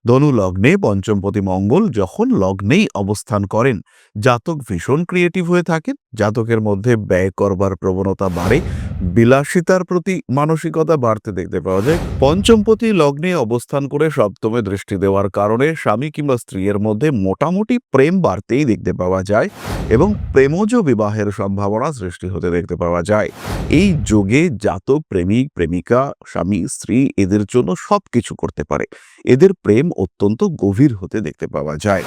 ধনু লগ্নে পঞ্চমপতি মঙ্গল যখন লগ্নেই অবস্থান করেন, জাতক ভীষণ ক্রিয়েটিভ হয়ে থাকেন, জাতকের মধ্যে ব্যয় করবার প্রবণতা বাড়ে, বিলাসিতার প্রতি মানসিকতা বাড়তে দেখতে পাওয়া যায়। পঞ্চমপতি লগ্নে অবস্থান করে সপ্তমে দৃষ্টি দেওয়ার কারণে স্বামী কিংবা স্ত্রীর মধ্যে মোটামুটি প্রেম বাড়তেই দেখতে পাওয়া যায় এবং প্রেমজ বিবাহের সম্ভাবনা সৃষ্টি হতে দেখতে পাওয়া যায়। এই যোগে জাতক প্রেমিক প্রেমিকা স্বামী স্ত্রী এদের জন্য সবকিছু করতে পারে, এদের প্রেম অত্যন্ত গভীর হতে দেখতে পাওয়া যায়।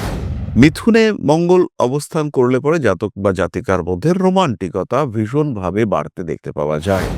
মিথুনে মঙ্গল অবস্থান করলে পরে জাতক বা জাতিকার মধ্যে রোমান্টিকতা ভীষণভাবে বাড়তে দেখতে পাওয়া যায়।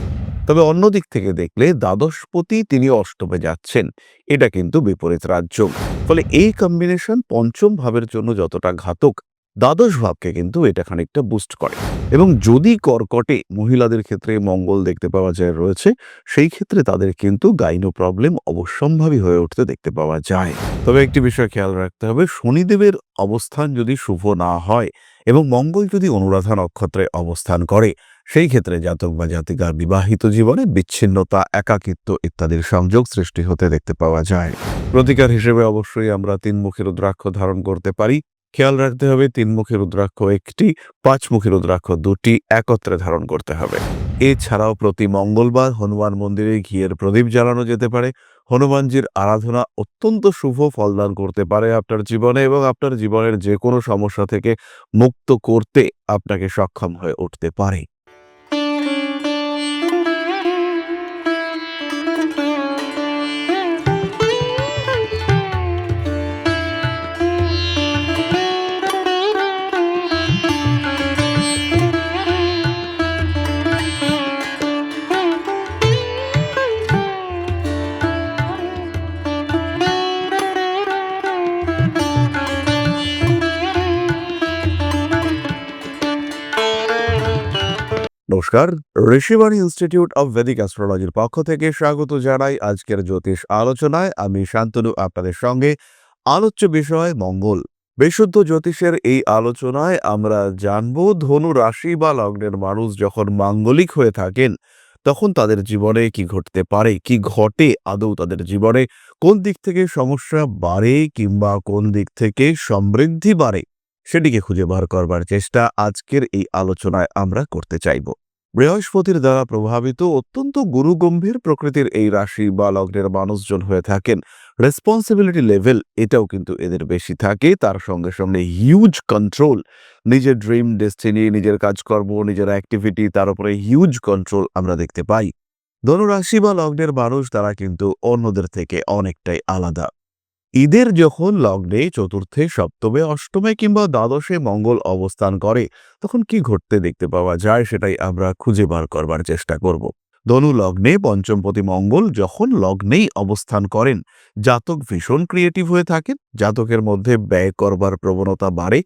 তবে অন্য দিক থেকে দেখলে দ্বাদশপতি তিনি অষ্টমে যাচ্ছেন, এটা কিন্তু বিপরীত রাজযোগ। ফলে এই কম্বিনেশন পঞ্চম ভাবের জন্য যতটা ঘাতক, দ্বাদশ ভাবকে কিন্তু এটা খানিকটা বুস্ট করে। এবং যদি কর্কটে মহিলাদের ক্ষেত্রে মঙ্গল দেখতে পাওয়া যায় রয়েছে, সেই ক্ষেত্রে তাদের কিন্তু গাইনো প্রবলেম অবশ্যম্ভাবী হয়ে উঠতে দেখতে পাওয়া যায়। তবে একটি বিষয় খেয়াল রাখতে হবে, শনিদেবের অবস্থান যদি শুভ না হয় এবং মঙ্গল যদি অনুরাধা নক্ষত্রে অবস্থান করে, সেই ক্ষেত্রে জাতক বা জাতিকার বিবাহিত জীবনে বিচ্ছিন্নতা, একাকিত্ব ইত্যাদির সংযোগ সৃষ্টি হতে দেখতে পাওয়া যায়। প্রতিকার হিসেবে অবশ্যই আমরা তিনমুখী রুদ্রাক্ষ ধারণ করতে পারি। খেয়াল রাখতে হবে তিনমুখী রুদ্রাক্ষ একটি, পাঁচমুখী রুদ্রাক্ষ দুটি একত্রে ধারণ করতে হবে। এছাড়াও প্রতি মঙ্গলবার হনুমান মন্দিরে ঘিয়ের প্রদীপ জ্বালানো যেতে পারে। হনুমানজির আরাধনা অত্যন্ত শুভ ফলদান করতে পারে আপনার জীবনে এবং আপনার জীবনের যে কোনো সমস্যা থেকে মুক্ত করতে আপনাকে সক্ষম হয়ে উঠতে পারে। নমস্কার, ঋষিবাণী ইনস্টিটিউট অব ভেদিক অ্যাস্ট্রোলজির পক্ষ থেকে স্বাগত জানাই আজকের জ্যোতিষ আলোচনায়। আমি শান্তনু আপনাদের সঙ্গে। আলোচ্য বিষয় মঙ্গল। বিশুদ্ধ জ্যোতিষের এই আলোচনায় আমরা জানব ধনু রাশি বা লগ্নের মানুষ যখন মাঙ্গলিক হয়ে থাকেন তখন তাদের জীবনে কি ঘটতে পারে, কি ঘটে আদৌ তাদের জীবনে, কোন দিক থেকে সমস্যা বাড়ে কিংবা কোন দিক থেকে সমৃদ্ধি বাড়ে, সেটিকে খুঁজে বার করবার চেষ্টা আজকের এই আলোচনায় আমরা করতে চাইব। বৃহস্পতির দ্বারা প্রভাবিত অত্যন্ত গুরুগম্ভীর প্রকৃতির এই রাশি বা লগ্নের মানুষজন হয়ে থাকেন। রেসপন্সিবিলিটি লেভেল এটাও কিন্তু এদের বেশি থাকে, তার সঙ্গে সঙ্গে হিউজ কন্ট্রোল, নিজের ড্রিম ডেস্টিনি, নিজের কাজকর্ম, নিজের অ্যাক্টিভিটি, তার উপরে হিউজ কন্ট্রোল আমরা দেখতে পাই। ধনুরাশি বা লগ্নের মানুষ তারা কিন্তু অন্যদের থেকে অনেকটাই আলাদা। এদের যখন লগ্নে চতুর্থে, সপ্তমে, অষ্টমে কিংবা দ্বাদশে মঙ্গল অবস্থান করে তখন কি ঘটতে দেখতে পাওয়া যায় সেটাই আমরা খুঁজে বার করবার চেষ্টা করব। ধনু লগ্নে পঞ্চমপতি মঙ্গল যখন লগ্নেই অবস্থান করেন, জাতক ভীষণ ক্রিয়েটিভ হয়ে থাকেন, জাতকের মধ্যে ব্যয় করবার প্রবণতা বাড়ে,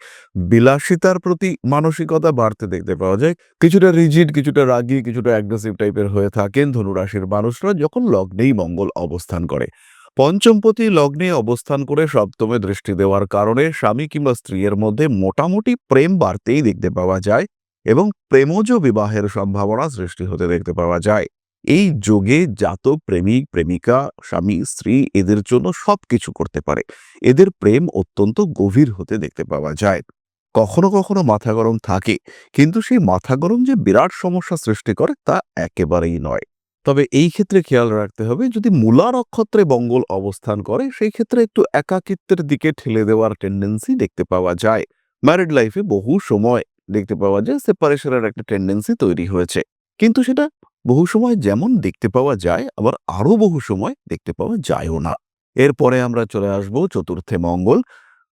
বিলাসিতার প্রতি মানসিকতা বাড়তে দেখতে পাওয়া যায়। কিছুটা রিজিড, কিছুটা রাগী, কিছুটা অ্যাগ্রেসিভ টাইপের হয়ে থাকেন ধনুরাশির মানুষরা যখন লগ্নেই মঙ্গল অবস্থান করে। পঞ্চমপতি লগ্নে অবস্থান করে সপ্তমে দৃষ্টি দেওয়ার কারণে স্বামী কিংবা স্ত্রীর মধ্যে মোটামুটি প্রেম বাড়তেই দেখতে পাওয়া যায় এবং প্রেমজ বিবাহের সম্ভাবনা সৃষ্টি হতে দেখতে পাওয়া যায়। এই যোগে জাতক প্রেমিক প্রেমিকা স্বামী স্ত্রী এদের জন্য সবকিছু করতে পারে, এদের প্রেম অত্যন্ত গভীর হতে দেখতে পাওয়া যায়। কখনো কখনো মাথা গরম থাকে, কিন্তু সেই মাথা গরম যে বিরাট সমস্যা সৃষ্টি করে তা একেবারেই নয়। তবে এই ক্ষেত্রে খেয়াল রাখতে হবে, যদি মূলা নক্ষত্রে মঙ্গল অবস্থান করে সেই ক্ষেত্রে একটু একাকিত্বের দিকে ঠেলে দেওয়ার টেন্ডেন্সি দেখতে পাওয়া যায়। ম্যারিড লাইফে বহু সময় দেখতে পাওয়া যায় সেপারেশনের একটা টেন্ডেন্সি তৈরি হয়েছে, কিন্তু সেটা বহু সময় যেমন দেখতে পাওয়া যায় আবার আরো বহু সময় দেখতে পাওয়া যায়ও না। এরপরে আমরা চলে আসব চতুর্থে মঙ্গল।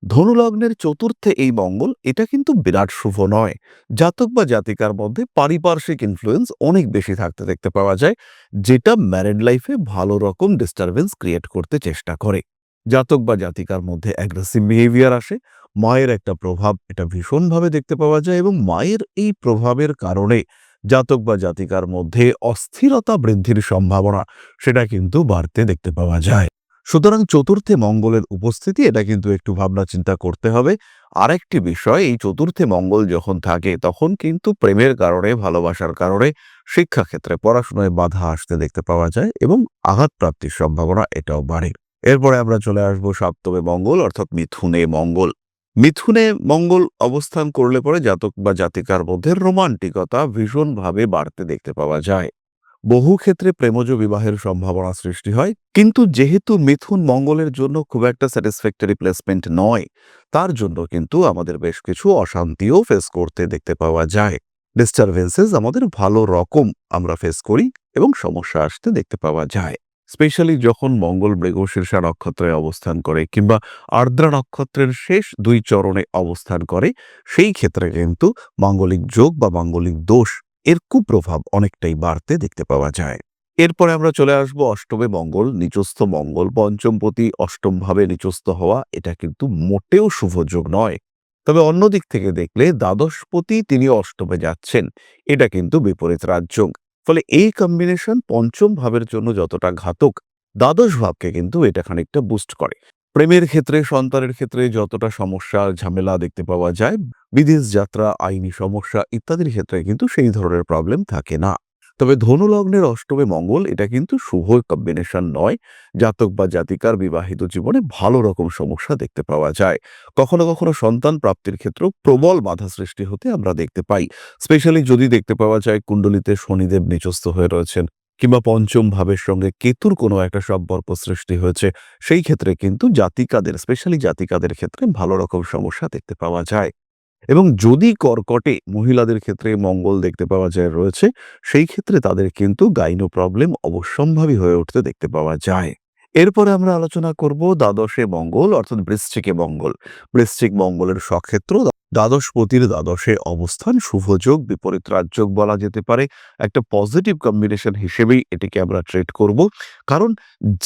ধনুলগ্নের চতুর্থে এই মঙ্গল এটা কিন্তু বিরাট শুভ নয়। জাতক বা জাতিকার মধ্যে পারিপার্শ্বিক ইনফ্লুয়েন্স অনেক বেশি থাকতে দেখতে পাওয়া যায়, যেটা ম্যারিড লাইফে ভালো রকম ডিস্টারবেন্স ক্রিয়েট করতে চেষ্টা করে। জাতক বা জাতিকার মধ্যে অ্যাগ্রেসিভ বিহেভিয়ার আসে, মায়ের একটা প্রভাব এটা ভীষণভাবে দেখতে পাওয়া যায় এবং মায়ের এই প্রভাবের কারণে জাতক বা জাতিকার মধ্যে অস্থিরতা বৃদ্ধির সম্ভাবনা সেটা কিন্তু বাড়তে দেখতে পাওয়া যায়। সুতরাং চতুর্থে মঙ্গলের উপস্থিতি এটা কিন্তু একটু ভাবনা চিন্তা করতে হবে। আরেকটি বিষয়, এই চতুর্থে মঙ্গল যখন থাকে তখন কিন্তু প্রেমের কারণে, ভালোবাসার কারণে শিক্ষাক্ষেত্রে পড়াশোনায় বাধা আসতে দেখতে পাওয়া যায় এবং আঘাত প্রাপ্তির সম্ভাবনা এটাও বাড়ে। এরপরে আমরা চলে আসবো সপ্তমে মঙ্গল অর্থাৎ মিথুনে মঙ্গল। মিথুনে মঙ্গল অবস্থান করলে পরে জাতক বা জাতিকার মধ্যে রোমান্টিকতা ভীষণভাবে বাড়তে দেখতে পাওয়া যায়। বহু ক্ষেত্রে প্রেমজ বিবাহের সম্ভাবনা সৃষ্টি হয়, কিন্তু যেহেতু মিথুন মঙ্গলের জন্য খুব একটা স্যাটিসফ্যাক্টরি প্লেসমেন্ট নয়, তার জন্য কিন্তু আমাদের বেশ কিছু অশান্তিও ফেস করতে দেখতে পাওয়া যায়। ডিস্টারবেন্সেস আমাদের ভালো রকম আমরা ফেস করি এবং সমস্যা আসতে দেখতে পাওয়া যায়। স্পেশালি যখন মঙ্গল মৃগশীর্ষা নক্ষত্রে অবস্থান করে কিংবা আর্দ্রা নক্ষত্রের শেষ দুই চরণে অবস্থান করে, সেই ক্ষেত্রে কিন্তু মাঙ্গলিক যোগ বা মাঙ্গলিক দোষ এর কুপ্রভাব অনেকটাই বাড়তে দেখতে পাওয়া যায়। এরপরে আমরা চলে আসব অষ্টমে মঙ্গল, নিচস্থ মঙ্গল পঞ্চমপতি অষ্টম ভাবে নিচস্থ হওয়া এটা কিন্তু মোটেও শুভযোগ নয়। তবে অন্যদিক থেকে দেখলে দ্বাদশপতি তিনি অষ্টমে যাচ্ছেন, এটা কিন্তু বিপরীত রাজযোগ। ফলে এই কম্বিনেশন পঞ্চম ভাবের জন্য যতটা ঘাতক, দ্বাদশ ভাবকে কিন্তু এটা খানিকটা বুস্ট করে। প্রেমের ক্ষেত্রে, সন্তানের ক্ষেত্রে যতটা সমস্যা ঝামেলা দেখতে পাওয়া যায়, বিদেশ যাত্রা, আইনি সমস্যা ইত্যাদির ক্ষেত্রে কিন্তু সেই ধরনের প্রবলেম থাকে না। তবে ধনু লগ্নের অষ্টমে মঙ্গল এটা কিন্তু শুভ কম্বিনেশন নয়। জাতক বা জাতিকার বিবাহিত জীবনে ভালো রকম সমস্যা দেখতে পাওয়া যায়। কখনো কখনো সন্তান প্রাপ্তির ক্ষেত্রেও প্রবল বাধা সৃষ্টি হতে আমরা দেখতে পাই। স্পেশালি যদি দেখতে পাওয়া যায় কুণ্ডলিতে শনিদেব নিচস্থ হয়ে রয়েছেন কিংবা পঞ্চম ভাবের সঙ্গে কেতুর কোনো একটা সম্পর্ক সৃষ্টি হয়েছে, সেই ক্ষেত্রে কিন্তু জাতিকাদের, স্পেশালি জাতিকাদের ক্ষেত্রে ভালো রকম সমস্যা দেখতে পাওয়া যায়। এবং যদি কর্কটে মহিলাদের ক্ষেত্রে মঙ্গল দেখতে পাওয়া যায় রয়েছে, সেই ক্ষেত্রে তাদের কিন্তু গাইনো প্রবলেম অবশ্যম্ভাবী হয়ে উঠতে দেখতে পাওয়া যায়। এরপরে আমরা আলোচনা করব দ্বাদশে মঙ্গল অর্থাৎ বৃশ্চিকে মঙ্গল। বৃশ্চিক মঙ্গলের স্বক্ষেত্র দ্বাদশপতির দ্বাদশে অবস্থান শুভযোগ, বিপরীত রাজযোগ বলা যেতে পারে। একটা পজিটিভ কম্বিনেশন হিসেবেই এটিকে আমরা ট্রিট করব। কারণ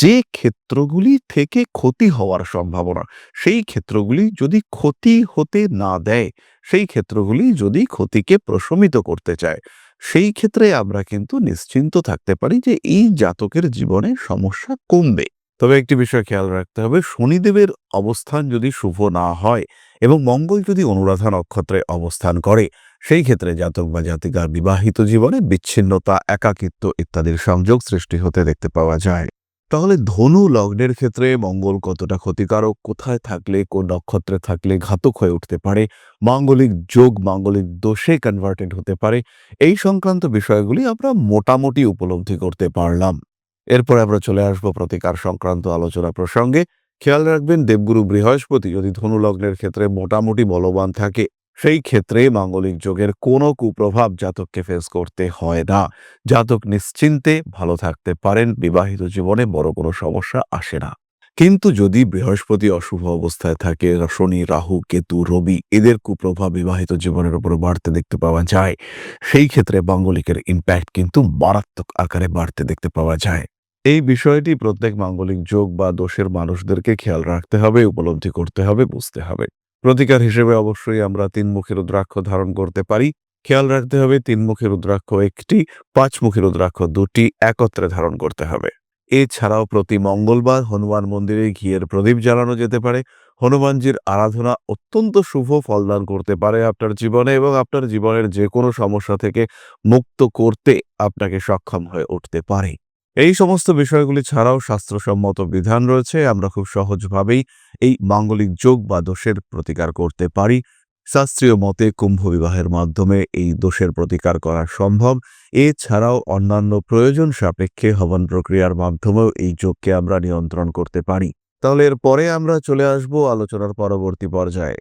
যে ক্ষেত্রগুলি থেকে ক্ষতি হওয়ার সম্ভাবনা, সেই ক্ষেত্রগুলি যদি ক্ষতি হতে না দেয়, সেই ক্ষেত্রগুলি যদি ক্ষতিকে প্রশমিত করতে চায়, সেই ক্ষেত্রে আমরা কিন্তু নিশ্চিন্ত থাকতে পারি যে এই জাতকের জীবনে সমস্যা কমবে। তবে একটি বিষয় খেয়াল রাখতে হবে, শনিদেবের অবস্থান যদি শুভ না হয় এবং মঙ্গল যদি অনুরাধা নক্ষত্রে অবস্থান করে, সেই ক্ষেত্রে জাতক বা জাতিকার বিবাহিত জীবনে বিচ্ছিন্নতা, একাকিত্ব ইত্যাদির সংযোগ সৃষ্টি হতে দেখতে পাওয়া যায়। তাহলে ধনু লগ্নের ক্ষেত্রে মঙ্গল কতটা ক্ষতিকারক, কোথায় থাকলে, কোন নক্ষত্রে থাকলে ঘাতক হয়ে উঠতে পারে, মাঙ্গলিক যোগ মাঙ্গলিক দোষে কনভার্টেড হতে পারে, এই সংক্রান্ত বিষয়গুলি আমরা মোটামুটি উপলব্ধি করতে পারলাম। এরপর আমরা চলে আসবো প্রতিকার সংক্রান্ত আলোচনা প্রসঙ্গে। খেয়াল রাখবেন, দেবগুরু বৃহস্পতি যদি ধনু লগ্নের ক্ষেত্রে মোটামুটি বলবান থাকে, সেই ক্ষেত্রে মাঙ্গলিক যোগের কোনো কুপ্রভাব জাতককে ফেস করতে হয় না। জাতক নিশ্চিন্তে ভালো থাকতে পারেন, বিবাহিত জীবনে বড় কোনো সমস্যা আসে না। কিন্তু যদি বৃহস্পতি অশুভ অবস্থায় থাকে, শনি, রাহু, কেতু, রবি এদের কুপ্রভাব বিবাহিত জীবনের উপর বাড়তে দেখতে পাওয়া যায়, সেই ক্ষেত্রে মাঙ্গলিকের ইম্প্যাক্ট কিন্তু মারাত্মক আকারে বাড়তে দেখতে পাওয়া যায়। এই বিষয়টি প্রত্যেক মাঙ্গলিক যোগ বা দোষের মানুষদেরকে খেয়াল রাখতে হবে, উপলব্ধি করতে হবে, বুঝতে হবে। প্রতিকার হিসেবে অবশ্যই আমরা তিনমুখী রুদ্রাক্ষ ধারণ করতে পারি। খেয়াল রাখতে হবে তিনমুখী রুদ্রাক্ষ একটি, পাঁচমুখী রুদ্রাক্ষ দুটি একত্রে ধারণ করতে হবে। এছাড়াও প্রতি মঙ্গলবার হনুমান মন্দিরে ঘিয়ের প্রদীপ জ্বালানো যেতে পারে। হনুমানজির আরাধনা অত্যন্ত শুভ ফলদান করতে পারে আপনার জীবনে এবং আপনার জীবনের যে কোনো সমস্যা থেকে মুক্ত করতে আপনাকে সক্ষম হয়ে উঠতে পারে। এই সমস্ত বিষয়গুলি ছাড়াও শাস্ত্রসম্মত বিধান রয়েছে, আমরা খুব সহজভাবেই এই মাঙ্গলিক যোগ বা দোষের প্রতিকার করতে পারি। শাস্ত্রীয় মতে কুম্ভ বিবাহের মাধ্যমে এই দোষের প্রতিকার করা সম্ভব। এছাড়াও অন্যান্য প্রয়োজন সাপেক্ষে হবন প্রক্রিয়ার মাধ্যমেও এই যোগকে আমরা নিয়ন্ত্রণ করতে পারি। তাহলে এরপরে আমরা চলে আসব আলোচনার পরবর্তী পর্যায়ে।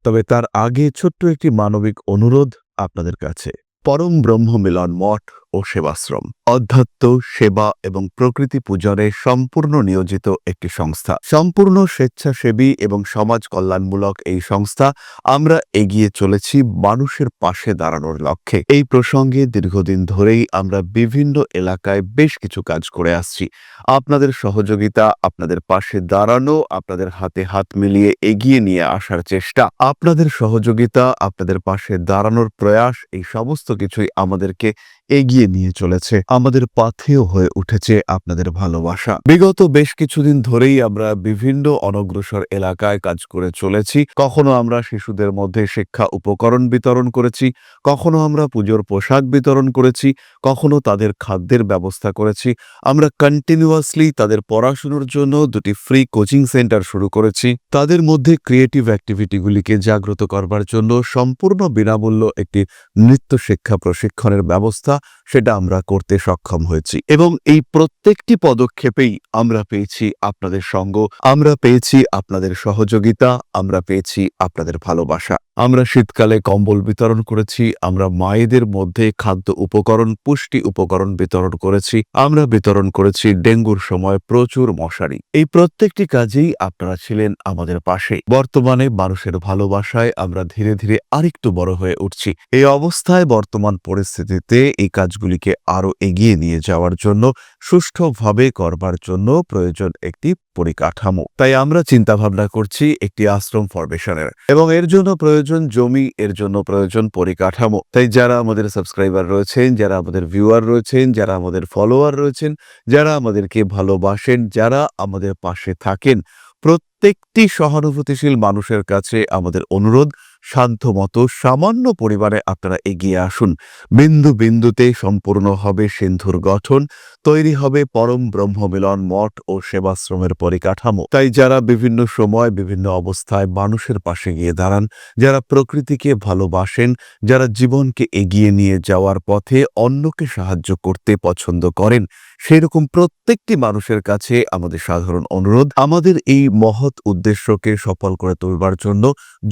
তবে তার আগে ছোট্ট একটি মানবিক অনুরোধ আপনাদের কাছে। পরম ব্রহ্ম মিলন মঠ ও সেবাশ্রম অধ্যাত্ম, সেবা এবং প্রকৃতি পূজনে সম্পূর্ণ নিয়োজিত একটি সংস্থা। সম্পূর্ণ স্বেচ্ছাসেবী এবং সমাজ কল্যাণমূলক এই সংস্থা আমরা এগিয়ে চলেছি মানুষের পাশে দাঁড়ানোর লক্ষ্যে। এই প্রসঙ্গে দীর্ঘদিন ধরেই আমরা বিভিন্ন এলাকায় বেশ কিছু কাজ করে আসছি। আপনাদের সহযোগিতা, আপনাদের পাশে দাঁড়ানো, আপনাদের হাতে হাত মিলিয়ে এগিয়ে নিয়ে আসার চেষ্টা, আপনাদের সহযোগিতা, আপনাদের পাশে দাঁড়ানোর প্রয়াস, এই সমস্ত কিছুই আমাদেরকে এগিয়ে নিয়ে চলেছে। আমাদের পাথেয় হয়ে উঠেছে আপনাদের ভালোবাসা। বিগত বেশ কিছুদিন ধরেই আমরা বিভিন্ন অনগ্রসর এলাকায় কাজ করে চলেছি। কখনো আমরা শিশুদের মধ্যে শিক্ষা উপকরণ বিতরণ করেছি, কখনো আমরা পুজোর পোশাক বিতরণ করেছি, কখনো তাদের খাদ্যের ব্যবস্থা করেছি। আমরা কন্টিনিউয়াসলি তাদের পড়াশুনোর জন্য 2টি ফ্রি কোচিং সেন্টার শুরু করেছি। তাদের মধ্যে ক্রিয়েটিভ অ্যাক্টিভিটিগুলিকে জাগ্রত করবার জন্য সম্পূর্ণ বিনামূল্য একটি নৃত্য শিক্ষা প্রশিক্ষণের ব্যবস্থা সেটা আমরা করতে সক্ষম হয়েছি এবং এই প্রত্যেকটি পদক্ষেপেই আমরা পেয়েছি আপনাদের সঙ্গ, আমরা পেয়েছি আপনাদের সহযোগিতা, আমরা পেয়েছি আপনাদের ভালোবাসা। আমরা শীতকালে কম্বল বিতরণ করেছি, আমরা মায়েদের মধ্যে খাদ্য উপকরণ, পুষ্টি উপকরণ বিতরণ করেছি, আমরা বিতরণ করেছি ডেঙ্গুর সময় প্রচুর মশারি। এই প্রত্যেকটি কাজেই আপনারা ছিলেন আমাদের পাশে। বর্তমানে মানুষের ভালোবাসায় আমরা ধীরে ধীরে আরেকটু বড় হয়ে উঠছি। এই অবস্থায় বর্তমান পরিস্থিতিতে এই কাজগুলিকে আরো এগিয়ে নিয়ে যাওয়ার জন্য, সুষ্ঠুভাবে করবার জন্য প্রয়োজন একটি পরিকাঠামো। তাই আমরা চিন্তাভাবনা করছি একটি আশ্রম ফরমেশনের এবং এর জন্য প্রয়োজন জমি, এর জন্য প্রয়োজন পরিকাঠামো। তাই যারা আমাদের সাবস্ক্রাইবার রয়েছেন, যারা আমাদের ভিউয়ার রয়েছেন, যারা আমাদের ফলোয়ার রয়েছেন, যারা আমাদেরকে ভালোবাসেন, যারা আমাদের পাশে থাকেন, প্রত্যেকটি সহানুভূতিশীল মানুষের কাছে আমাদের অনুরোধ, সাধ্যমতো সামান্য পরিমাণে আপনারা এগিয়ে আসুন। বিন্দু বিন্দুতে সম্পূর্ণ হবে সিন্ধুর গঠন, তৈরি হবে পরম ব্রহ্মমিলন মঠ ও সেবাশ্রমের পরিকাঠামো। তাই যারা বিভিন্ন সময় বিভিন্ন অবস্থায় মানুষের পাশে গিয়ে দাঁড়ান, যারা প্রকৃতিকে ভালোবাসেন, যারা জীবনকে এগিয়ে নিয়ে যাওয়ার পথে অন্যকে সাহায্য করতে পছন্দ করেন, সেরকম প্রত্যেকটি মানুষের কাছে আমাদের সাধারণ অনুরোধ, আমাদের এই মহৎ উদ্দেশ্যকে সফল করে তুলবার জন্য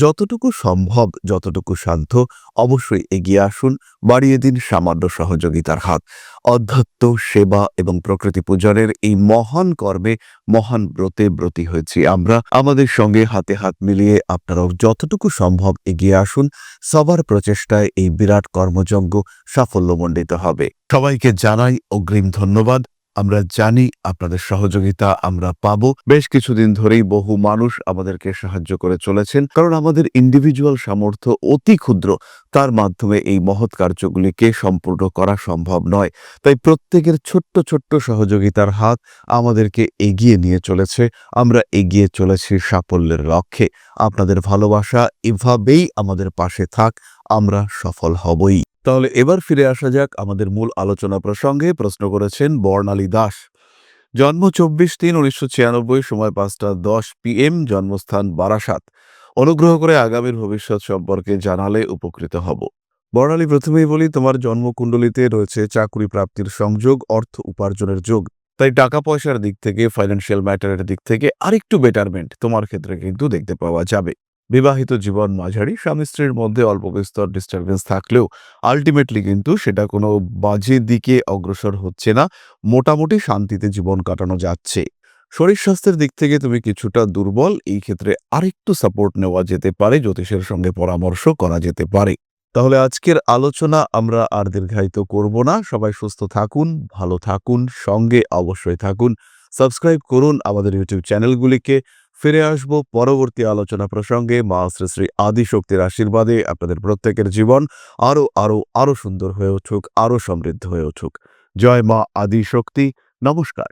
যতটুকু সম্ভব, যতটুকু সাধ্য অবশ্যই এগিয়ে আসুন, বাড়িয়ে দিন সামান্য সহযোগিতার হাত। অধ্যাত্ম, সেবা এবং প্রকৃতি পূজনের এই মহান কর্মে, মহান ব্রতে ব্রতী হয়েছি আমরা। আমাদের সঙ্গে হাতে হাত মিলিয়ে আপনারাও যতটুকু সম্ভব এগিয়ে আসুন। সবার প্রচেষ্টায় এই বিরাট কর্মযজ্ঞ সাফল্যমণ্ডিত হবে। সবাইকে জানাই অগ্রিম ধন্যবাদ। আমরা জানি আপনাদের সহযোগিতা আমরা পাবো। বেশ কিছুদিন ধরেই বহু মানুষ আমাদেরকে সাহায্য করে চলেছেন, কারণ আমাদের ইন্ডিভিজুয়াল সামর্থ্য অতি ক্ষুদ্র, তার মাধ্যমে এই মহৎ কার্যগুলিকে সম্পূর্ণ করা সম্ভব নয়। তাই প্রত্যেকের ছোট্ট ছোট্ট সহযোগিতার হাত আমাদেরকে এগিয়ে নিয়ে চলেছে। আমরা এগিয়ে চলেছি সাফল্যের লক্ষ্যে। আপনাদের ভালোবাসা এভাবেই আমাদের পাশে থাক, আমরা সফল হবই। তাহলে এবার ফিরে আসা যাক আমাদের মূল আলোচনা প্রসঙ্গে। প্রশ্ন করেছেন বর্ণালী দাস। জন্ম 24/3/1996, সময় 5:10 PM, জন্মস্থান বারাসাত। অনুগ্রহ করে আগামীর ভবিষ্যৎ সম্পর্কে জানালে উপকৃত হব। বর্ণালী, প্রথমেই বলি, তোমার জন্মকুণ্ডলিতে রয়েছে চাকরি প্রাপ্তির সংযোগ, অর্থ উপার্জনের যোগ। তাই টাকা পয়সার দিক থেকে, ফাইন্যান্সিয়াল ম্যাটারের দিক থেকে আরেকটু বেটারমেন্ট তোমার ক্ষেত্রে কিন্তু দেখতে পাওয়া যাবে। বিবাহিত জীবন মাঝারি, স্বামী স্ত্রীর মধ্যে অল্প বিস্তর ডিস্টারবেন্স থাকলেও আলটিমেটলি কিন্তু সেটা কোনো বাজে দিকে অগ্রসর হচ্ছে না, মোটামুটি শান্তিতে জীবন কাটানো যাচ্ছে। শরীর স্বাস্থ্যের দিক থেকে তুমি কিছুটা দুর্বল, এই ক্ষেত্রে আরেকটু সাপোর্ট নেওয়া যেতে পারে, জ্যোতিষের সঙ্গে পরামর্শ করা যেতে পারে। তাহলে আজকের আলোচনা আমরা আর দীর্ঘায়িত করব না। সবাই সুস্থ থাকুন, ভালো থাকুন, সঙ্গে অবশ্যই থাকুন। সাবস্ক্রাইব করুন আমাদের ইউটিউব চ্যানেলগুলিকে। ফিরে আসবো পরবর্তী আলোচনা প্রসঙ্গে। মা শ্রী শ্রী আদিশক্তির আশীর্বাদে আপনাদের প্রত্যেকের জীবন আরো আরো আরো সুন্দর হয়ে উঠুক, আরো সমৃদ্ধ হয়ে উঠুক। জয় মা আদিশক্তি। নমস্কার।